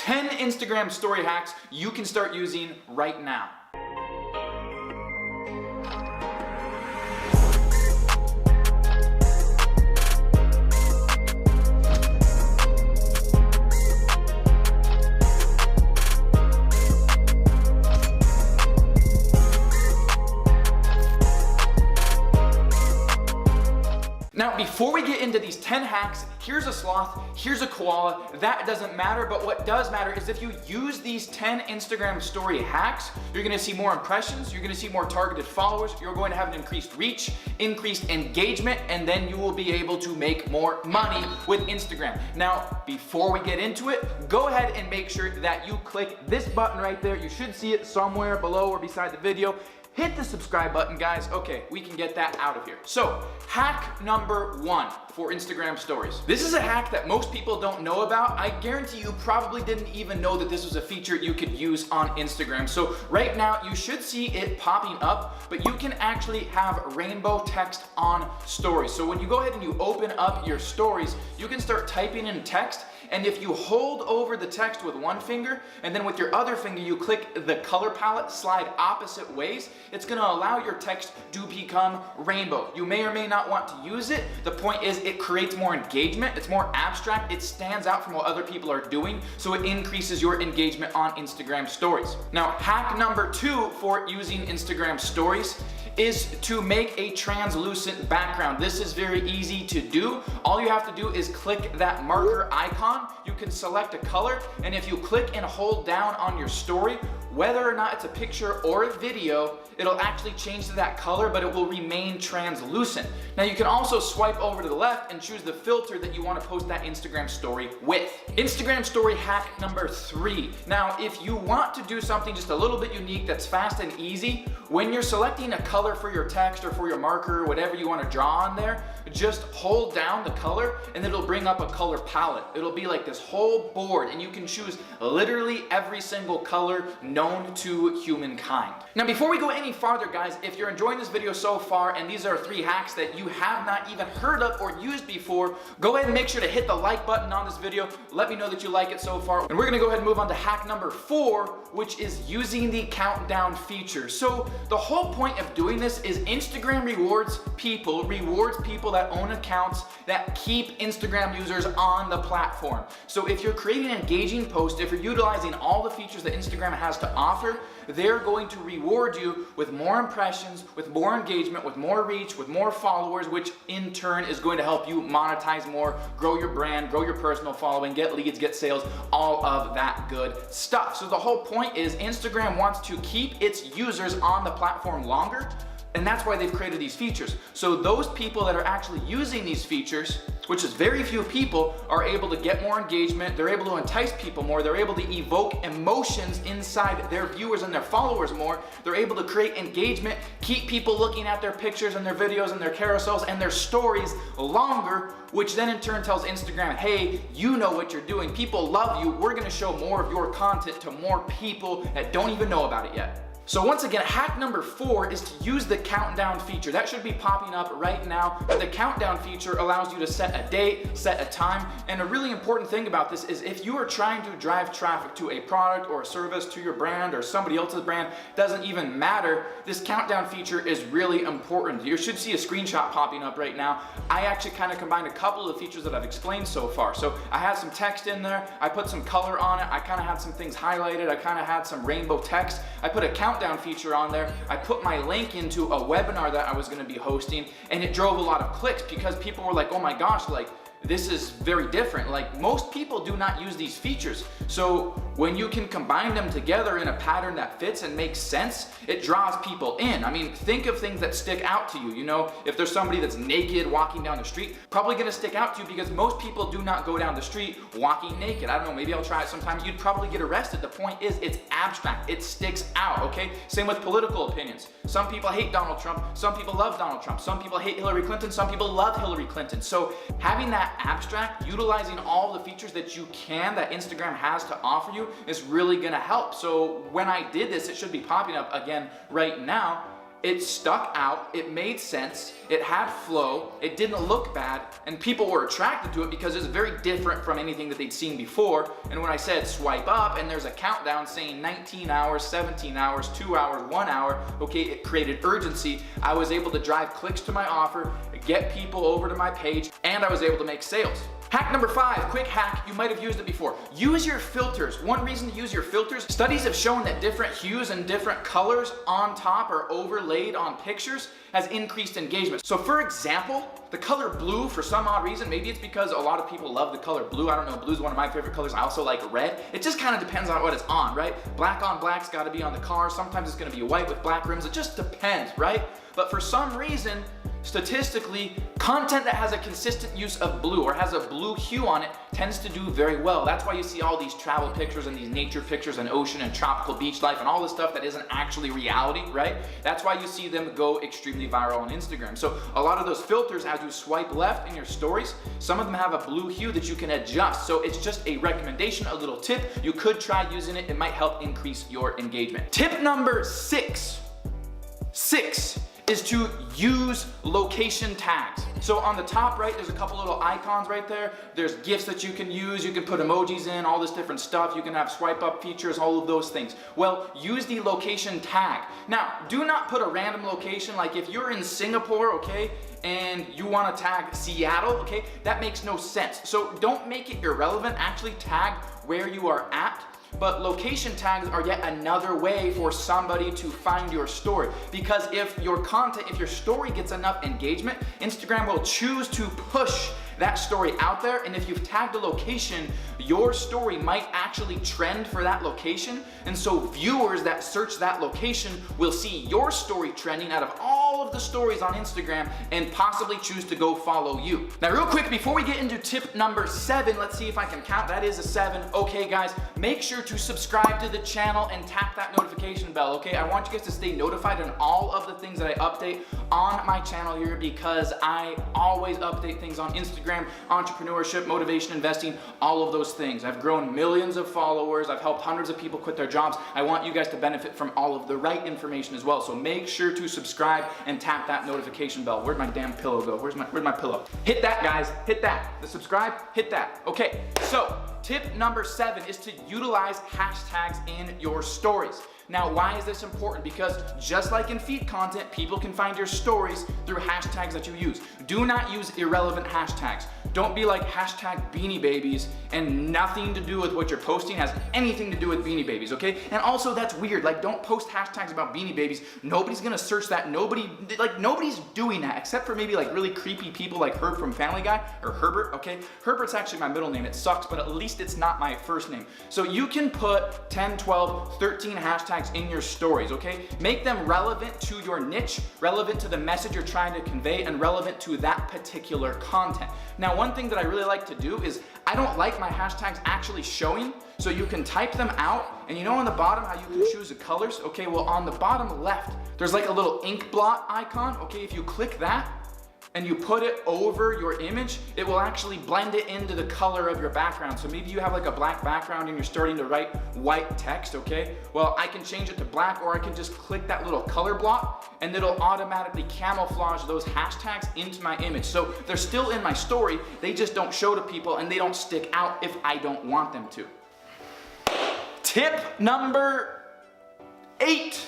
10 Instagram story hacks you can start using right now. Now, before we get into these 10 hacks, here's a sloth, here's a koala, that doesn't matter, but what does matter is if you use these 10 Instagram story hacks, you're gonna see more impressions, you're gonna see more targeted followers, you're going to have an increased reach, increased engagement, and then you will be able to make more money with Instagram. Now, before we get into it, go ahead and make sure that you click this button right there. You should see it somewhere below or beside the video. Hit the subscribe button, guys. Okay, we can get that out of here. So, hack number 1 for Instagram stories. This is a hack that most people don't know about. I guarantee you probably didn't even know that this was a feature you could use on Instagram. So right now you should see it popping up, but you can actually have rainbow text on stories. So when you go ahead and you open up your stories, you can start typing in text. And if you hold over the text with one finger, and then with your other finger you click the color palette, slide opposite ways, it's gonna allow your text to become rainbow. You may or may not want to use it. The point is it creates more engagement, it's more abstract, it stands out from what other people are doing, so it increases your engagement on Instagram stories. Now, hack number 2 for using Instagram stories is to make a translucent background. This is very easy to do. All you have to do is click that marker icon. You can select a color, and if you click and hold down on your story, whether or not it's a picture or a video, it'll actually change to that color, but it will remain translucent. Now you can also swipe over to the left and choose the filter that you want to post that Instagram story with. Instagram story hack number 3. Now, if you want to do something just a little bit unique that's fast and easy, when you're selecting a color for your text or for your marker or whatever you want to draw on there, just hold down the color and it'll bring up a color palette. It'll be like this whole board and you can choose literally every single color known to humankind. Now, before we go any farther, guys, if you're enjoying this video so far and these are 3 hacks that you have not even heard of or used before, go ahead and make sure to hit the like button on this video. Let me know that you like it so far. And we're gonna go ahead and move on to hack number 4, which is using the countdown feature. So the whole point of doing this is Instagram rewards people that own accounts that keep Instagram users on the platform. So if you're creating an engaging post, if you're utilizing all the features that Instagram has to offer, they're going to reward you with more impressions, with more engagement, with more reach, with more followers, which in turn is going to help you monetize more, grow your brand, grow your personal following, get leads, get sales, all of that good stuff. So the whole point is Instagram wants to keep its users on the platform longer, and that's why they've created these features. So those people that are actually using these features, which is very few people, are able to get more engagement, they're able to entice people more, they're able to evoke emotions inside their viewers and their followers more, they're able to create engagement, keep people looking at their pictures and their videos and their carousels and their stories longer, which then in turn tells Instagram, hey, you know what you're doing, people love you, we're gonna show more of your content to more people that don't even know about it yet. So once again, hack number 4 is to use the countdown feature. That should be popping up right now. The countdown feature allows you to set a date, set a time, and a really important thing about this is if you are trying to drive traffic to a product or a service, to your brand or somebody else's brand, doesn't even matter, this countdown feature is really important. You should see a screenshot popping up right now. I actually kind of combined a couple of the features that I've explained so far. So I had some text in there, I put some color on it, I kind of had some things highlighted, I kind of had some rainbow text, I put a countdown feature on there. I put my link into a webinar that I was going to be hosting, and it drove a lot of clicks because people were like, oh my gosh, like this is very different. Like most people do not use these features. So when you can combine them together in a pattern that fits and makes sense, it draws people in. I mean, think of things that stick out to you. You know, if there's somebody that's naked walking down the street, probably gonna stick out to you because most people do not go down the street walking naked. I don't know, maybe I'll try it sometime. You'd probably get arrested. The point is it's abstract, it sticks out, okay? Same with political opinions. Some people hate Donald Trump, some people love Donald Trump, some people hate Hillary Clinton, some people love Hillary Clinton. So having that abstract, utilizing all the features that you can, that Instagram has to offer you, is really gonna help. So when I did this, it should be popping up again right now. it stuck out, it made sense, it had flow, it didn't look bad, and people were attracted to it because it's very different from anything that they'd seen before. And when I said swipe up and there's a countdown saying 19 hours, 17 hours, 2 hours, 1 hour, okay, it created urgency. I was able to drive clicks to my offer, get people over to my page, and I was able to make sales. Hack number 5, quick hack, you might have used it before. Use your filters. One reason to use your filters, studies have shown that different hues and different colors on top or overlaid on pictures has increased engagement. So for example, the color blue, for some odd reason, maybe it's because a lot of people love the color blue. I don't know, blue is one of my favorite colors. I also like red. It just kind of depends on what it's on, right? Black on black's gotta be on the car. Sometimes it's gonna be white with black rims. It just depends, right? But for some reason, statistically, content that has a consistent use of blue or has a blue hue on it tends to do very well. That's why you see all these travel pictures and these nature pictures and ocean and tropical beach life and all this stuff that isn't actually reality, right? That's why you see them go extremely viral on Instagram. So a lot of those filters, as you swipe left in your stories, some of them have a blue hue that you can adjust. So it's just a recommendation, a little tip. You could try using it. It might help increase your engagement. Tip number 6 is to use location tags. So on the top right, there's a couple little icons right there. There's GIFs that you can use. You can put emojis in, all this different stuff. You can have swipe up features, all of those things. Well, use the location tag. Now, do not put a random location. Like if you're in Singapore, okay, and you want to tag Seattle, okay, that makes no sense. So don't make it irrelevant. Actually tag where you are at. But location tags are yet another way for somebody to find your story. Because if your content, if your story gets enough engagement, Instagram will choose to push that story out there. And if you've tagged a location, your story might actually trend for that location. And so viewers that search that location will see your story trending out of all of the stories on Instagram and possibly choose to go follow you. Now, real quick, before we get into tip number 7, let's see if I can count. That is a 7. Okay, guys, make sure to subscribe to the channel and tap that notification bell, okay? I want you guys to stay notified on all of the things that I update on my channel here because I always update things on Instagram, entrepreneurship, motivation, investing, all of those things. I've grown millions of followers. I've helped hundreds of people quit their jobs. I want you guys to benefit from all of the right information as well. So make sure to subscribe and tap that notification bell. Where'd my damn pillow go? Where's my pillow? Hit that, guys. Hit that. The subscribe, hit that. Okay, so tip number 7 is to utilize hashtags in your stories. Now, why is this important? Because just like in feed content, people can find your stories through hashtags that you use. Do not use irrelevant hashtags. Don't be like hashtag Beanie Babies and nothing to do with what you're posting has anything to do with Beanie Babies, okay? And also that's weird, like don't post hashtags about Beanie Babies. Nobody's gonna search that. Nobody's doing that except for maybe like really creepy people like Herb from Family Guy or Herbert, okay? Herbert's actually my middle name. It sucks, but at least it's not my first name. So you can put 10, 12, 13 hashtags in your stories, okay? Make them relevant to your niche, relevant to the message you're trying to convey, and relevant to that particular content. Now, one thing that I really like to do is I don't like my hashtags actually showing, so you can type them out, and you know on the bottom how you can choose the colors? Okay, well on the bottom left, there's like a little ink blot icon, okay? If you click that, and you put it over your image, it will actually blend it into the color of your background. So maybe you have like a black background and you're starting to write white text, okay? Well, I can change it to black, or I can just click that little color block and it'll automatically camouflage those hashtags into my image. So they're still in my story, they just don't show to people and they don't stick out if I don't want them to. Tip number 8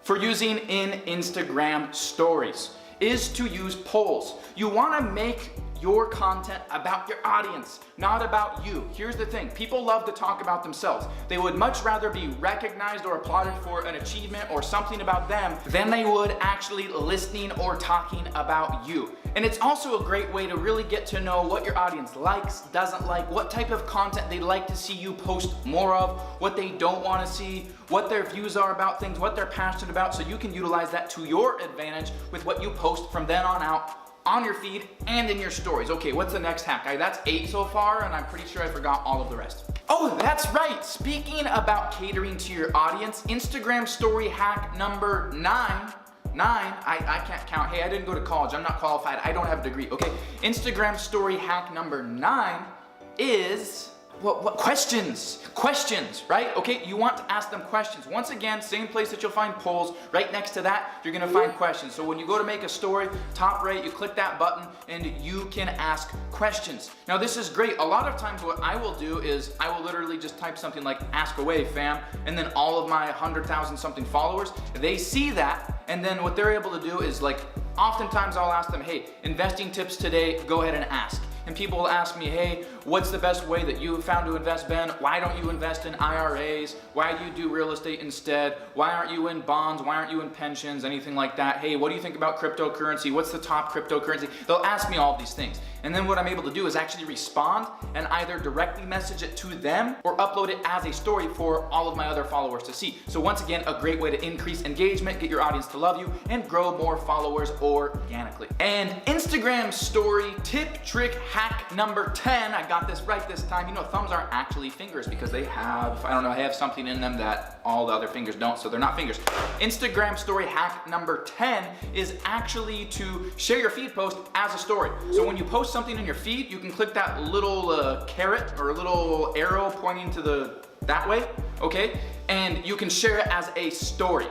for using in Instagram stories is to use polls. You wanna make your content about your audience, not about you. Here's the thing, people love to talk about themselves. They would much rather be recognized or applauded for an achievement or something about them than they would actually listening or talking about you. And it's also a great way to really get to know what your audience likes, doesn't like, what type of content they'd like to see you post more of, what they don't wanna see, what their views are about things, what they're passionate about, so you can utilize that to your advantage with what you post from then on out on your feed and in your stories. Okay, what's the next hack? That's 8 so far, and I'm pretty sure I forgot all of the rest. Oh, that's right. Speaking about catering to your audience, Instagram story hack number 9. I can't count. Hey, I didn't go to college. I'm not qualified. I don't have a degree. Okay, Instagram story hack number 9 is what questions, right? Okay, you want to ask them questions. Once again, same place that you'll find polls, right next to that, you're gonna find questions. So when you go to make a story, top right, you click that button and you can ask questions. Now this is great. A lot of times what I will do is I will literally just type something like ask away fam, and then all of my 100,000 something followers, they see that, and then what they're able to do is like, oftentimes I'll ask them, hey, investing tips today, go ahead and ask. And people will ask me, hey, what's the best way that you have found to invest, Ben? Why don't you invest in IRAs? Why do you do real estate instead? Why aren't you in bonds? Why aren't you in pensions? Anything like that. Hey, what do you think about cryptocurrency? What's the top cryptocurrency? They'll ask me all these things. And then what I'm able to do is actually respond and either directly message it to them or upload it as a story for all of my other followers to see. So once again, a great way to increase engagement, get your audience to love you, and grow more followers organically. And Instagram story tip, trick, hack number 10. I got this right this time. You know, thumbs aren't actually fingers because they have, I don't know, they have something in them that all the other fingers don't, so they're not fingers. Instagram story hack number 10 is actually to share your feed post as a story. So when you post something in your feed, you can click that little carrot or a little arrow pointing to that way, okay? And you can share it as a story.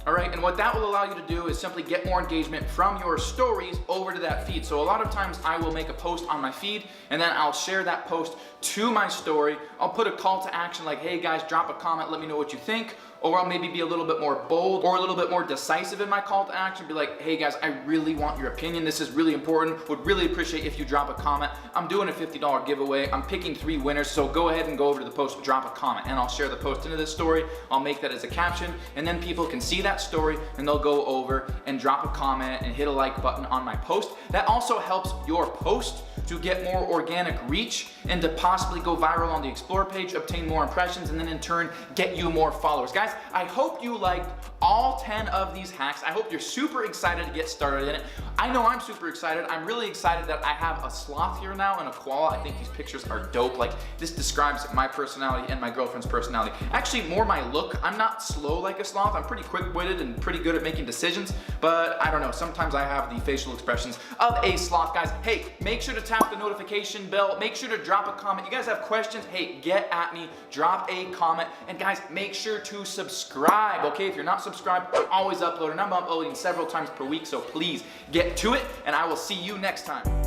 All right, and what that will allow you to do is simply get more engagement from your stories over to that feed. So a lot of times I will make a post on my feed and then I'll share that post to my story. I'll put a call to action like, hey guys, drop a comment, let me know what you think. Or I'll maybe be a little bit more bold or a little bit more decisive in my call to action. Be like, hey guys, I really want your opinion. This is really important. Would really appreciate if you drop a comment. I'm doing a $50 giveaway. I'm picking 3 winners. So go ahead and go over to the post, drop a comment, and I'll share the post into this story. I'll make that as a caption, and then people can see that story and they'll go over and drop a comment and hit a like button on my post. That also helps your post to get more organic reach and to possibly go viral on the Explore page, obtain more impressions, and then in turn, get you more followers. Guys, I hope you liked all 10 of these hacks. I hope you're super excited to get started in it. I know I'm super excited. I'm really excited that I have a sloth here now and a koala. I think these pictures are dope. Like, this describes my personality and my girlfriend's personality. Actually, more my look. I'm not slow like a sloth. I'm pretty quick-witted and pretty good at making decisions, but I don't know. Sometimes I have the facial expressions of a sloth. Guys, hey, make sure to tap the notification bell. Make sure to drop a comment. You guys have questions? Hey, get at me. Drop a comment. And guys, make sure to subscribe, okay? If you're not subscribed, I'm always uploading. I'm uploading several times per week, so please get to it, and I will see you next time.